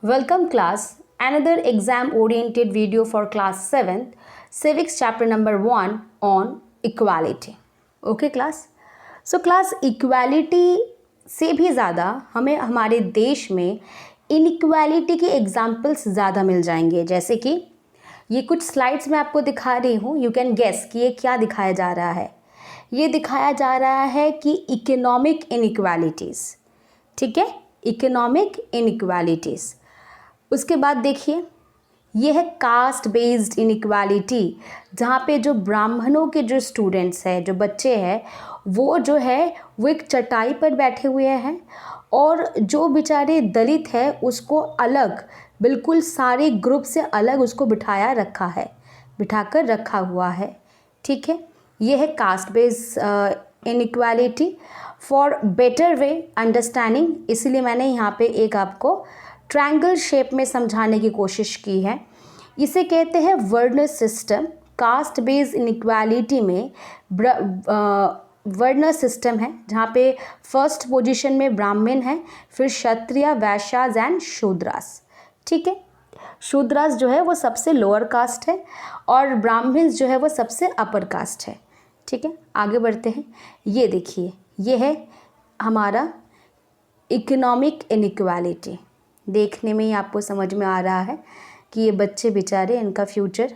Welcome class, another exam oriented video for class 7th, civics chapter number 1 on equality. Okay class? So class equality से भी ज़्यादा हमें हमारे देश में इनइक्वालिटी के एग्जाम्पल्स ज़्यादा मिल जाएंगे, जैसे कि ये कुछ स्लाइड्स मैं आपको दिखा रही हूँ. यू कैन गेस कि ये क्या दिखाया जा रहा है. ये दिखाया जा रहा है कि इकोनॉमिक इनइक्वालिटीज़. ठीक है, इकोनॉमिक इनइक्वालिटीज़. उसके बाद देखिए, ये है कास्ट बेस्ड इनइक्वालिटी, जहाँ पे जो ब्राह्मणों के जो स्टूडेंट्स हैं, जो बच्चे हैं, वो जो है वो एक चटाई पर बैठे हुए हैं और जो बेचारे दलित है उसको अलग, बिल्कुल सारे ग्रुप से अलग उसको बिठाकर रखा हुआ है. ठीक है, ये है caste based inequality. For better way understanding, इसीलिए मैंने यहाँ पे एक आपको ट्रायंगल शेप में समझाने की कोशिश की है. इसे कहते हैं वर्ण सिस्टम. कास्ट बेस्ड इनइक्वालिटी में वर्ण सिस्टम है, जहाँ पे फर्स्ट पोजीशन में ब्राह्मण है, फिर क्षत्रिय, वैश्यास एंड शूद्रास. ठीक है, शूद्रास जो है वो सबसे लोअर कास्ट है और ब्राह्मण जो है वो सबसे अपर कास्ट है. ठीक है, आगे बढ़ते हैं. ये देखिए, ये है हमारा इकोनॉमिक इनइक्वालिटी. देखने में ही आपको समझ में आ रहा है कि ये बच्चे बेचारे, इनका फ्यूचर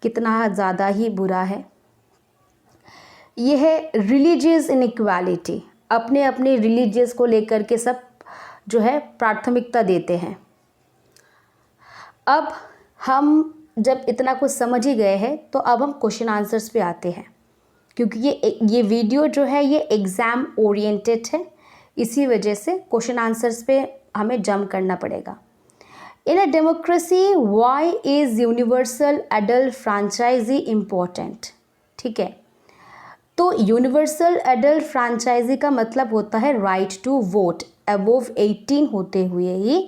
कितना ज़्यादा ही बुरा है. ये है रिलीजियस इनइक्वालिटी. अपने अपने रिलीजियस को लेकर के सब जो है प्राथमिकता देते हैं. अब हम जब इतना कुछ समझ ही गए हैं तो अब हम क्वेश्चन आंसर्स पे आते हैं, क्योंकि ये वीडियो जो है ये एग्ज़ाम ओरिएंटेड है, इसी वजह से क्वेश्चन आंसर्स पे हमें जंप करना पड़ेगा. In a democracy why is universal adult franchise important. ठीक है, तो यूनिवर्सल एडल्ट फ्रेंचाइजी का मतलब होता है राइट टू वोट. अबोव 18 होते हुए ही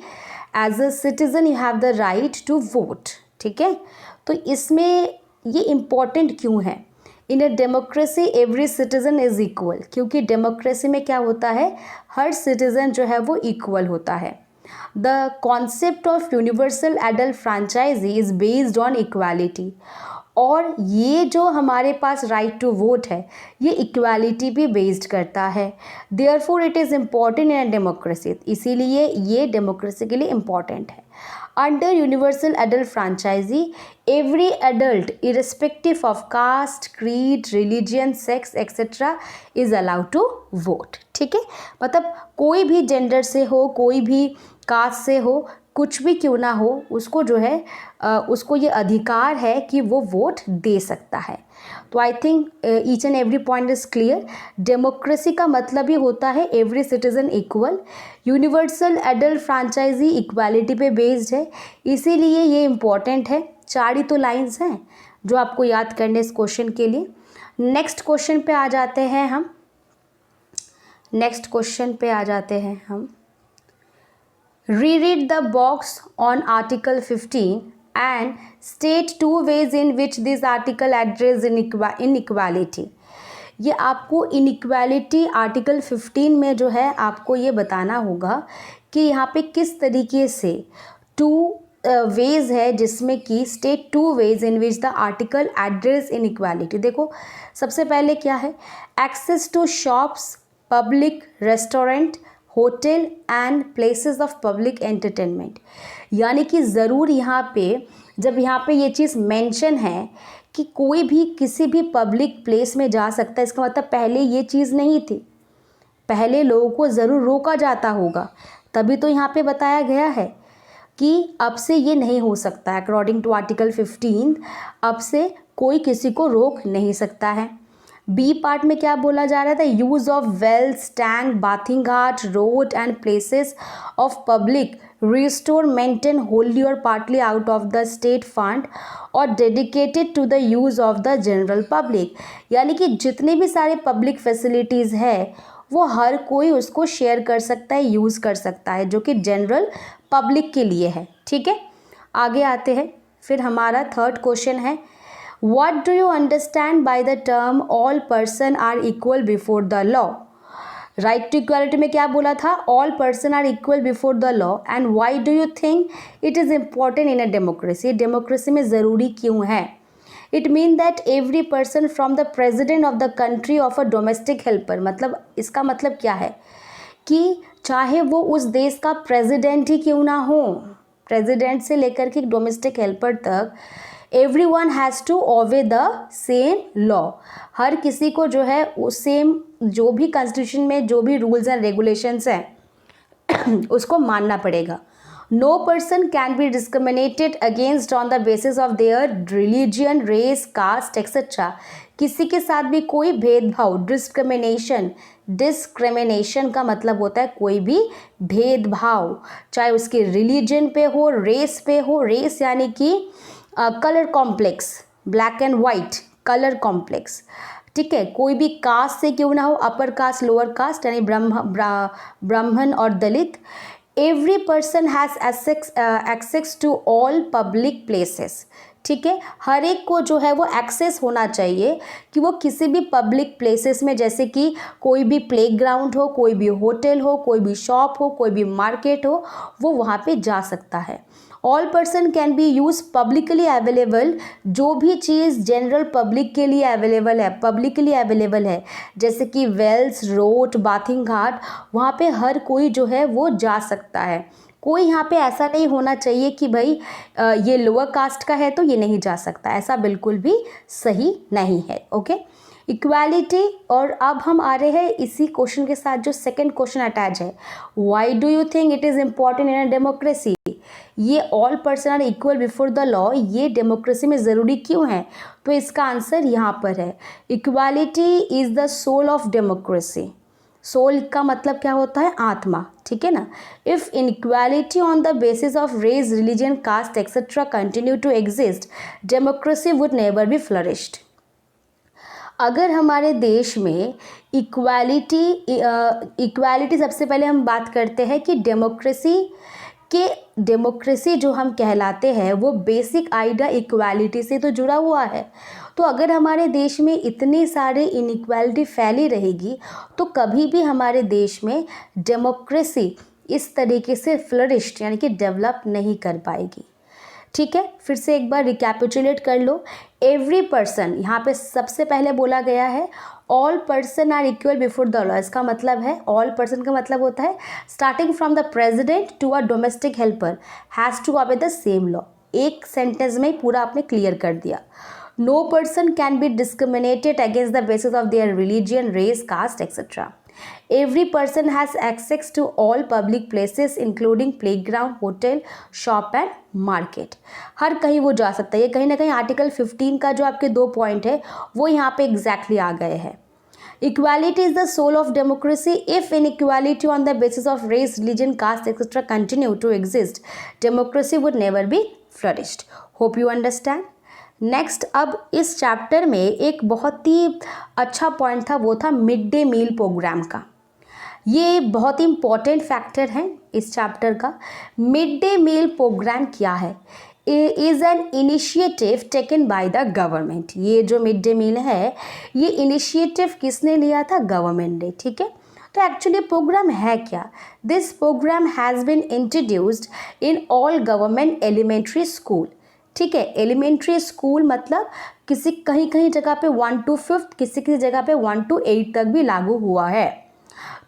as a citizen you have the right to vote. ठीक है, तो इसमें ये इम्पॉर्टेंट क्यों है? In a democracy every citizen is equal, क्योंकि डेमोक्रेसी में क्या होता है, हर सिटीज़न जो है वो इक्वल होता है. The concept of universal adult franchise is based on equality. और ये जो हमारे पास राइट टू वोट है ये इक्वालिटी भी बेस्ड करता है. Therefore it is important in a democracy, इसीलिए ये डेमोक्रेसी के लिए इम्पॉर्टेंट है. Under universal adult franchisee, every adult, irrespective of caste, creed, religion, sex, etc., is allowed to vote. ठीक है, मतलब कोई भी जेंडर से हो, कोई भी कास्ट से हो, कुछ भी क्यों ना हो, उसको जो है उसको ये अधिकार है कि वो वोट दे सकता है. तो I think each and every point is clear. Democracy का मतलब ही होता है every citizen equal. Universal adult franchise equality पे बेस्ड है, इसीलिए ये इम्पॉर्टेंट है. 4 ही तो लाइंस हैं जो आपको याद करने इस क्वेश्चन के लिए. नेक्स्ट क्वेश्चन पे आ जाते हैं हम. Reread the box on Article 15 and state 2 ways in which this article address inequality. ये आपको इनइक्वालिटी आर्टिकल 15 में जो है आपको ये बताना होगा कि यहाँ पे किस तरीके से 2 वेज है जिसमें कि state 2 ways in which the article address inequality. देखो, सबसे पहले क्या है, access to shops, public restaurant, hotel and places of public entertainment. यानी कि ज़रूर यहाँ पे जब यहाँ पे ये चीज़ मेंशन है कि कोई भी किसी भी पब्लिक प्लेस में जा सकता है, इसका मतलब पहले ये चीज़ नहीं थी. पहले लोगों को ज़रूर रोका जाता होगा, तभी तो यहाँ पे बताया गया है कि अब से ये नहीं हो सकता. अकॉर्डिंग टू आर्टिकल 15 अब से कोई किसी को रोक नहीं सकता है. बी पार्ट में क्या बोला जा रहा था, use of wells, tank, bathing ghat, road and places of public resort, maintain wholly और partly out of the state fund और dedicated to the use of the general public. यानी कि जितने भी सारे पब्लिक फैसिलिटीज़ है वो हर कोई उसको शेयर कर सकता है, यूज़ कर सकता है, जो कि जनरल पब्लिक के लिए है. ठीक है, आगे आते हैं. फिर हमारा थर्ड क्वेश्चन है, What do you understand by the term all person are equal before the law? Right to equality में क्या बोला था, all person are equal before the law, and why do you think it is important in a democracy, democracy में ज़रूरी क्यों है। It mean that every person from the president of the country of a domestic helper, मतलब इसका मतलब क्या है कि चाहे वो उस देश का प्रेसिडेंट ही क्यों ना हो, प्रेसिडेंट से लेकर के डोमेस्टिक हेल्पर तक, everyone has to obey the same law, हर किसी को जो है उस सेम, जो भी कॉन्स्टिट्यूशन में जो भी रूल्स एंड रेगुलेशंस हैं उसको मानना पड़ेगा। No person can be discriminated against on the basis of their religion, race, caste etcetera, किसी के साथ भी कोई भेदभाव, डिस्क्रिमिनेशन, डिस्क्रिमिनेशन का मतलब होता है कोई भी भेदभाव, चाहे उसके रिलीजन पे हो, रेस पे हो, रेस यानी कि colour complex, black and white colour complex, ठीक है, कोई भी कास्ट से क्यों ना हो, अपर कास्ट, लोअर कास्ट यानी ब्राह्मण और Dalit, every person has access to all public places, ठीक है, हर एक को जो है वो एक्सेस होना चाहिए कि वो किसी भी पब्लिक प्लेसेस में, जैसे कि कोई भी प्लेग्राउंड हो, कोई भी होटल हो, कोई भी शॉप हो, कोई भी मार्केट हो, वो वहाँ पे जा सकता है। All person can B use publicly available, जो भी चीज़ जनरल पब्लिक के लिए अवेलेबल है, पब्लिकली अवेलेबल है, जैसे कि वेल्स, रोड, बाथिंग घाट, वहाँ पे हर कोई जो है वो जा सकता है। कोई यहाँ पे ऐसा नहीं होना चाहिए कि भाई ये लोअर कास्ट का है तो ये नहीं जा सकता, ऐसा बिल्कुल भी सही नहीं है। Okay, equality. और अब हम आ रहे हैं इसी क्वेश्चन के साथ जो सेकंड क्वेश्चन अटैच है, why do you think it is important in a democracy, ये all person are equal before the law, ये डेमोक्रेसी में ज़रूरी क्यों है, तो इसका आंसर यहाँ पर है, equality is the soul of democracy. Soul का मतलब क्या होता है, आत्मा, ठीक है ना। If inequality on the basis of race, religion, caste etcetera continue to exist, democracy would never be flourished. अगर हमारे देश में इक्वालिटी सबसे पहले हम बात करते हैं कि डेमोक्रेसी जो हम कहलाते हैं वो बेसिक आइडिया इक्वालिटी से तो जुड़ा हुआ है। तो अगर हमारे देश में इतनी सारी इनइक्वालिटी फैली रहेगी तो कभी भी हमारे देश में डेमोक्रेसी इस तरीके से फ्लरिश्ड यानी कि डेवलप नहीं कर पाएगी। ठीक है, फिर से एक बार रिकैपिचुलेट कर लो। एवरी पर्सन, यहाँ पे सबसे पहले बोला गया है all person are equal before the law, इसका मतलब है ऑल पर्सन का मतलब होता है starting from the president to a domestic helper has to obey the same law. एक सेंटेंस में पूरा आपने क्लियर कर दिया। No person can be discriminated against the basis of their religion, race, caste etcetera. Every person has access to all public places including playground, hotel, shop and market. हर कहीं वो जा सकता है। ये कहीं ना कहीं आर्टिकल 15 का जो आपके 2 पॉइंट है वो यहाँ पे एग्जैक्टली आ गए हैं। Equality is the soul of democracy. If inequality on the basis of race, religion, caste, etc. continue to exist, democracy would never be flourished. Hope you understand. Next, अब इस चैप्टर में एक बहुत ही अच्छा पॉइंट था, वो था मिड डे मील प्रोग्राम का। ये बहुत ही इम्पॉर्टेंट फैक्टर है इस चैप्टर का। मिड डे मील प्रोग्राम क्या है? Is an initiative taken by the government. ये जो मिड डे मील है ये इनिशिएटिव किसने लिया था? गवर्नमेंट ने। ठीक है, तो एक्चुअली प्रोग्राम है क्या? This programme has been introduced in all government elementary school. ठीक है, एलिमेंट्री स्कूल मतलब किसी कहीं जगह पे 1 to 5th, किसी जगह पे 1 to 8 तक भी लागू हुआ है।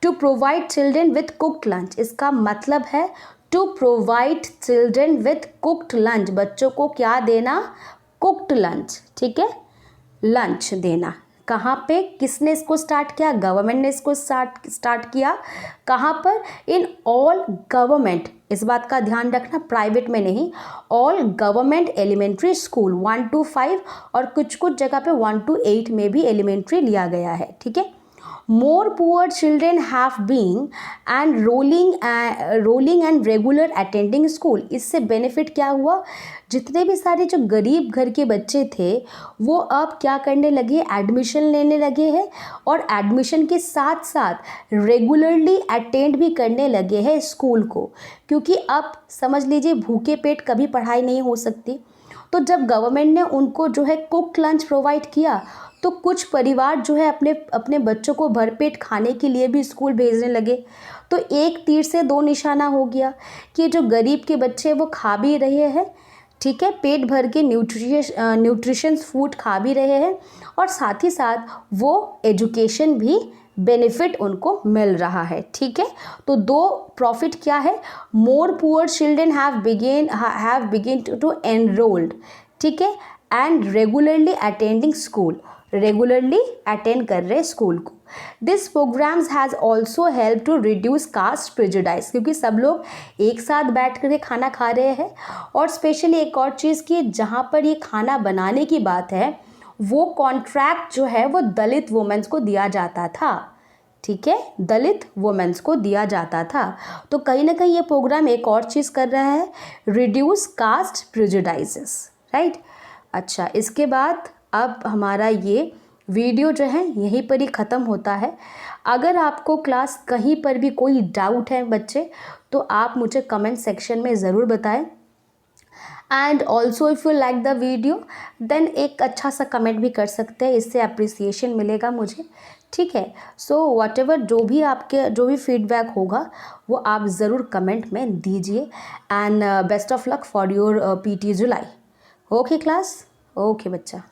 To provide children with cooked lunch, इसका मतलब है to provide children with cooked lunch, बच्चों को क्या देना? Cooked lunch. ठीक है, लंच देना। कहाँ पे, किसने इसको स्टार्ट किया? गवर्नमेंट ने इसको स्टार्ट किया। कहाँ पर? इन ऑल गवर्नमेंट, इस बात का ध्यान रखना, प्राइवेट में नहीं, all government elementary school 1 to 5 और कुछ जगह पे 1 to 8 में भी एलिमेंट्री लिया गया है। ठीक है, more poor children have been enrolling and regular attending school. इससे बेनिफिट क्या हुआ? जितने भी सारे जो गरीब घर के बच्चे थे वो अब क्या करने लगे? एडमिशन लेने लगे हैं और एडमिशन के साथ साथ रेगुलरली अटेंड भी करने लगे हैं स्कूल को, क्योंकि अब समझ लीजिए भूखे पेट कभी पढ़ाई नहीं हो सकती। तो जब गवर्नमेंट ने उनको जो है कुक्ड लंच प्रोवाइड किया तो कुछ परिवार जो है अपने अपने बच्चों को भरपेट खाने के लिए भी स्कूल भेजने लगे। तो एक तीर से दो निशाना हो गया कि जो गरीब के बच्चे वो खा भी रहे हैं, ठीक है, पेट भर के न्यूट्रिशंस फूड खा भी रहे हैं, और साथ ही साथ वो एजुकेशन भी बेनिफिट उनको मिल रहा है, ठीक है। तो दो प्रॉफिट क्या है, more poor children have begin to enrolled, ठीक है, and regularly attending school, regularly attend कर रहे स्कूल को। This programmes has also help to reduce caste prejudice, क्योंकि सब लोग एक साथ बैठ कर खाना खा रहे हैं। और स्पेशली एक और चीज़ कि जहाँ पर ये खाना बनाने की बात है, वो कॉन्ट्रैक्ट जो है वो दलित वुमेन्स को दिया जाता था, ठीक है, दलित वुमेन्स को दिया जाता था। तो कहीं ना कहीं ये प्रोग्राम एक और चीज़ कर रहा है, रिड्यूस कास्ट प्रेजुडाइजेस, राइट। अच्छा, इसके बाद अब हमारा ये वीडियो जो है यहीं पर ही ख़त्म होता है। अगर आपको क्लास कहीं पर भी कोई डाउट है बच्चे, तो आप मुझे कमेंट सेक्शन में ज़रूर बताएं। And also if you like the video then एक अच्छा सा कमेंट भी कर सकते हैं, इससे अप्रिसिएशन मिलेगा मुझे, ठीक है। सो वॉट एवर जो भी फीडबैक होगा वो आप ज़रूर कमेंट में दीजिए। And best of luck for your PT July. Okay class, okay बच्चा।